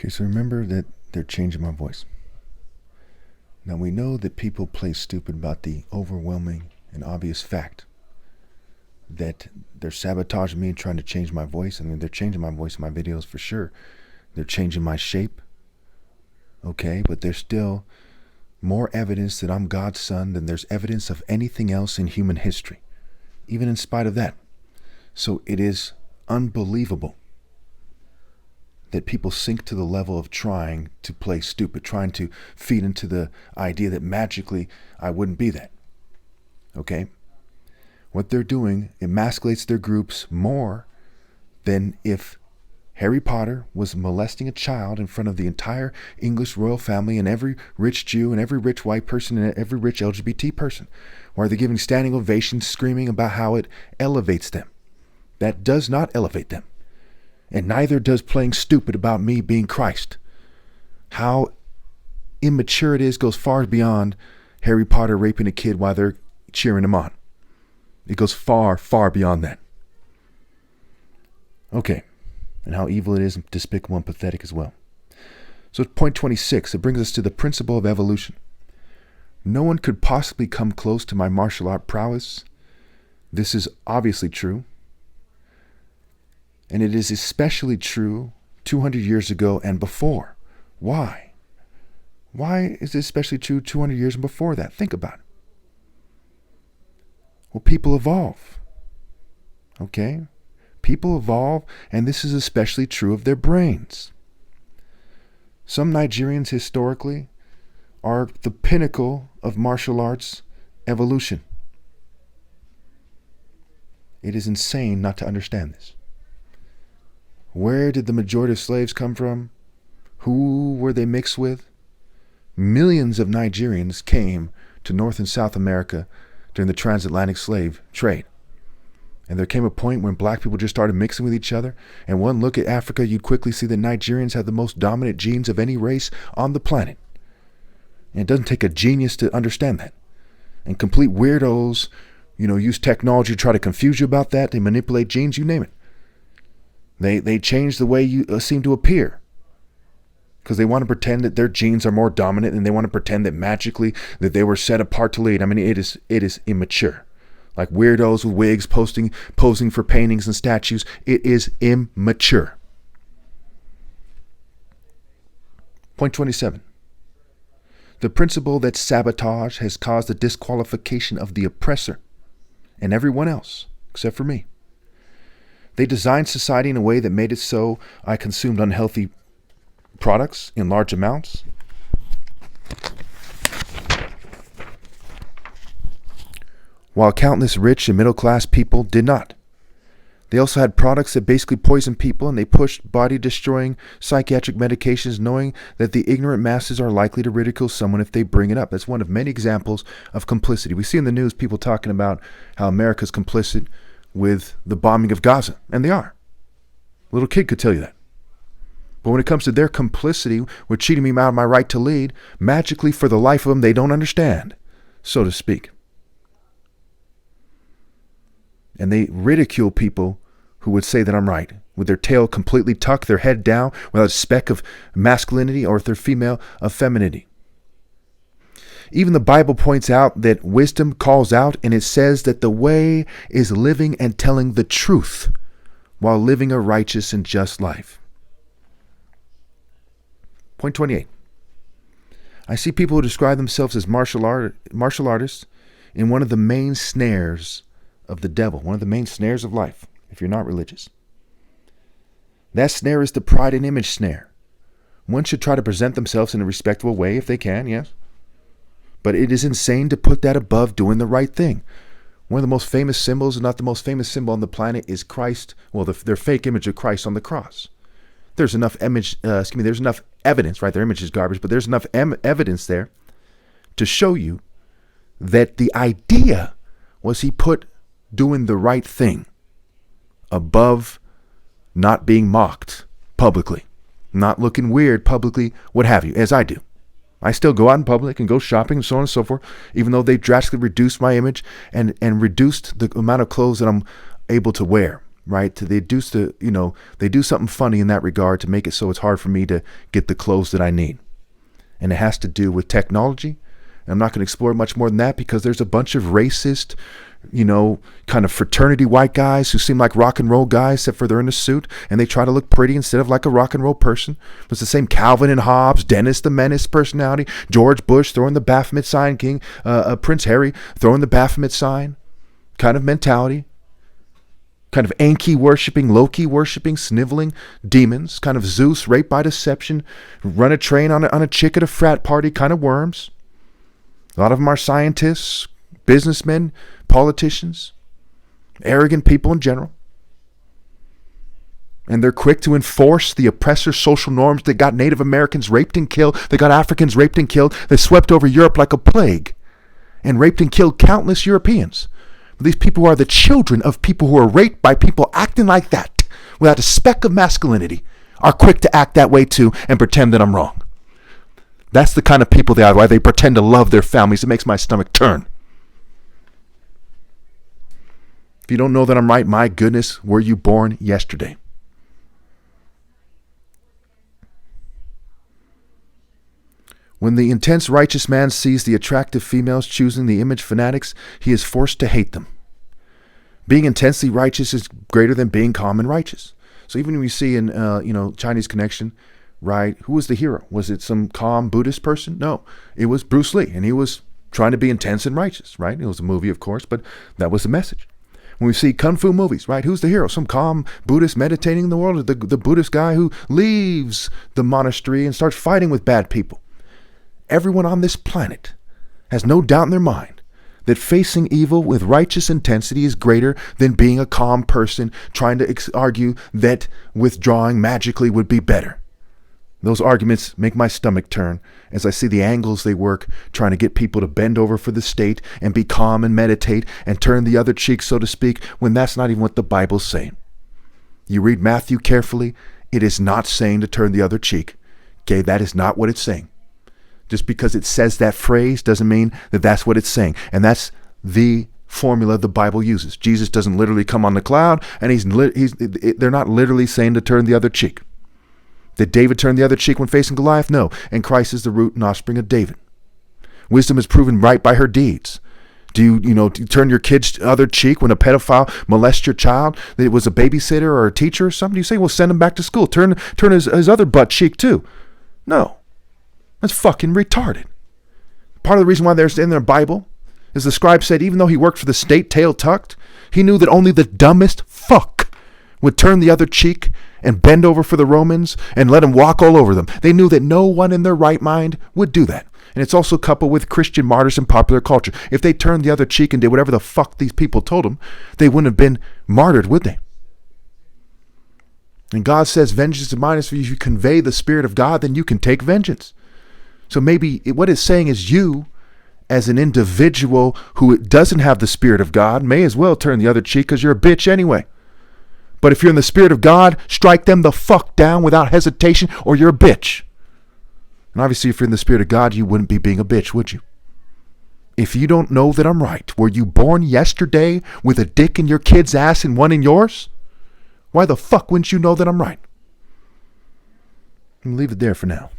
Okay, so remember that they're changing my voice. Now we know that people play stupid about the overwhelming and obvious fact that they're sabotaging me and trying to change my voice. I mean, they're changing my voice in my videos for sure. They're changing my shape. Okay, but there's still more evidence that I'm God's son than there's evidence of anything else in human history, even in spite of that. So it is unbelievable that people sink to the level of trying to play stupid, trying to feed into the idea that magically I wouldn't be that. Okay? What they're doing emasculates their groups more than if Harry Potter was molesting a child in front of the entire English royal family and every rich Jew and every rich white person and every rich LGBT person. Why are they giving standing ovations, screaming about how it elevates them? That does not elevate them. And neither does playing stupid about me being Christ. How immature it is goes far beyond Harry Potter raping a kid while they're cheering him on. It goes far, far beyond that. Okay. And how evil it is, and despicable and pathetic as well. So point 26, it brings us to the principle of evolution. No one could possibly come close to my martial art prowess. This is obviously true. And it is especially true 200 years ago and before. Why? Why is it especially true 200 years and before that? Think about it. Well, people evolve. Okay? People evolve, and this is especially true of their brains. Some Nigerians historically are the pinnacle of martial arts evolution. It is insane not to understand this. Where did the majority of slaves come from? Who were they mixed with? Millions of Nigerians came to North and South America during the transatlantic slave trade. And there came a point when black people just started mixing with each other. And one look at Africa, you'd quickly see that Nigerians have the most dominant genes of any race on the planet. And it doesn't take a genius to understand that. And complete weirdos, use technology to try to confuse you about that. They manipulate genes, you name it. They change the way you seem to appear. Because they want to pretend that their genes are more dominant, and they want to pretend that magically that they were set apart to lead. I mean, it is immature. Like weirdos with wigs posing for paintings and statues. It is immature. Point 27. The principle that sabotage has caused the disqualification of the oppressor and everyone else, except for me. They designed society in a way that made it so I consumed unhealthy products in large amounts. While countless rich and middle-class people did not. They also had products that basically poisoned people, and they pushed body-destroying psychiatric medications knowing that the ignorant masses are likely to ridicule someone if they bring it up. That's one of many examples of complicity. We see in the news people talking about how America's complicit with the bombing of Gaza, and they are. A little kid could tell you that. But when it comes to their complicity with cheating me out of my right to lead, magically for the life of them, they don't understand, so to speak. And they ridicule people who would say that I'm right, with their tail completely tucked, their head down, without a speck of masculinity, or if they're female, of femininity. Even the Bible points out that wisdom calls out, and it says that the way is living and telling the truth while living a righteous and just life. Point 28. I see people who describe themselves as martial artists in one of the main snares of the devil, one of the main snares of life, if you're not religious. That snare is the pride and image snare. One should try to present themselves in a respectable way if they can, yes. But it is insane to put that above doing the right thing. One of the most famous symbols, and not the most famous symbol on the planet, is Christ. Well, their fake image of Christ on the cross. There's enough there's enough evidence, right? Their image is garbage, but there's enough evidence there to show you that the idea was he put doing the right thing above not being mocked publicly, not looking weird publicly, what have you, as I do. I still go out in public and go shopping and so on and so forth, even though they drastically reduced my image and reduced the amount of clothes that I'm able to wear. right? They do something funny in that regard to make it so it's hard for me to get the clothes that I need. And it has to do with technology. And I'm not going to explore much more than that because there's a bunch of racist, kind of fraternity white guys who seem like rock and roll guys, except for they're in a suit and they try to look pretty instead of like a rock and roll person. It's the same Calvin and Hobbes, Dennis the Menace personality, George Bush throwing the Baphomet sign, Prince Harry throwing the Baphomet sign kind of mentality. Kind of Enki worshiping, Loki worshiping, sniveling demons, kind of Zeus raped by deception, run a train on a chick at a frat party kind of worms. A lot of them are scientists, businessmen, politicians, arrogant people in general. And they're quick to enforce the oppressor social norms that got Native Americans raped and killed, that got Africans raped and killed, that swept over Europe like a plague and raped and killed countless Europeans. These people are the children of people who are raped by people acting like that, without a speck of masculinity, are quick to act that way too and pretend that I'm wrong. That's the kind of people they are, why they pretend to love their families. It makes my stomach turn. If you don't know that I'm right, my goodness, were you born yesterday? When the intense righteous man sees the attractive females choosing the image fanatics, he is forced to hate them. Being intensely righteous is greater than being calm and righteous. So even when we see in, Chinese Connection, right, who was the hero? Was it some calm Buddhist person? No, it was Bruce Lee, and he was trying to be intense and righteous, right? It was a movie, of course, but that was the message. When we see Kung Fu movies, right, who's the hero? Some calm Buddhist meditating in the world, the Buddhist guy who leaves the monastery and starts fighting with bad people. Everyone on this planet has no doubt in their mind that facing evil with righteous intensity is greater than being a calm person trying to argue that withdrawing magically would be better. Those arguments make my stomach turn as I see the angles they work trying to get people to bend over for the state and be calm and meditate and turn the other cheek, so to speak, when that's not even what the Bible's saying. You read Matthew carefully, it is not saying to turn the other cheek. Okay, that is not what it's saying. Just because it says that phrase doesn't mean that that's what it's saying. And that's the formula the Bible uses. Jesus doesn't literally come on the cloud, and they're not literally saying to turn the other cheek. Did David turn the other cheek when facing Goliath? No. And Christ is the root and offspring of David. Wisdom is proven right by her deeds. Do you turn your kid's other cheek when a pedophile molests your child, that it was a babysitter or a teacher or something? You say, well, send him back to school. Turn his other butt cheek too. No. That's fucking retarded. Part of the reason why they're in their Bible is the scribe said even though he worked for the state tail tucked, he knew that only the dumbest fuck would turn the other cheek and bend over for the Romans and let him walk all over them. They knew that no one in their right mind would do that. And it's also coupled with Christian martyrs and popular culture. If they turned the other cheek and did whatever the fuck these people told them, they wouldn't have been martyred, would they? And God says, vengeance is mine. If you convey the Spirit of God, then you can take vengeance. So maybe what it's saying is you, as an individual who doesn't have the Spirit of God, may as well turn the other cheek because you're a bitch anyway. But if you're in the Spirit of God, strike them the fuck down without hesitation or you're a bitch. And obviously if you're in the Spirit of God, you wouldn't be being a bitch, would you? If you don't know that I'm right, were you born yesterday with a dick in your kid's ass and one in yours? Why the fuck wouldn't you know that I'm right? I'll leave it there for now.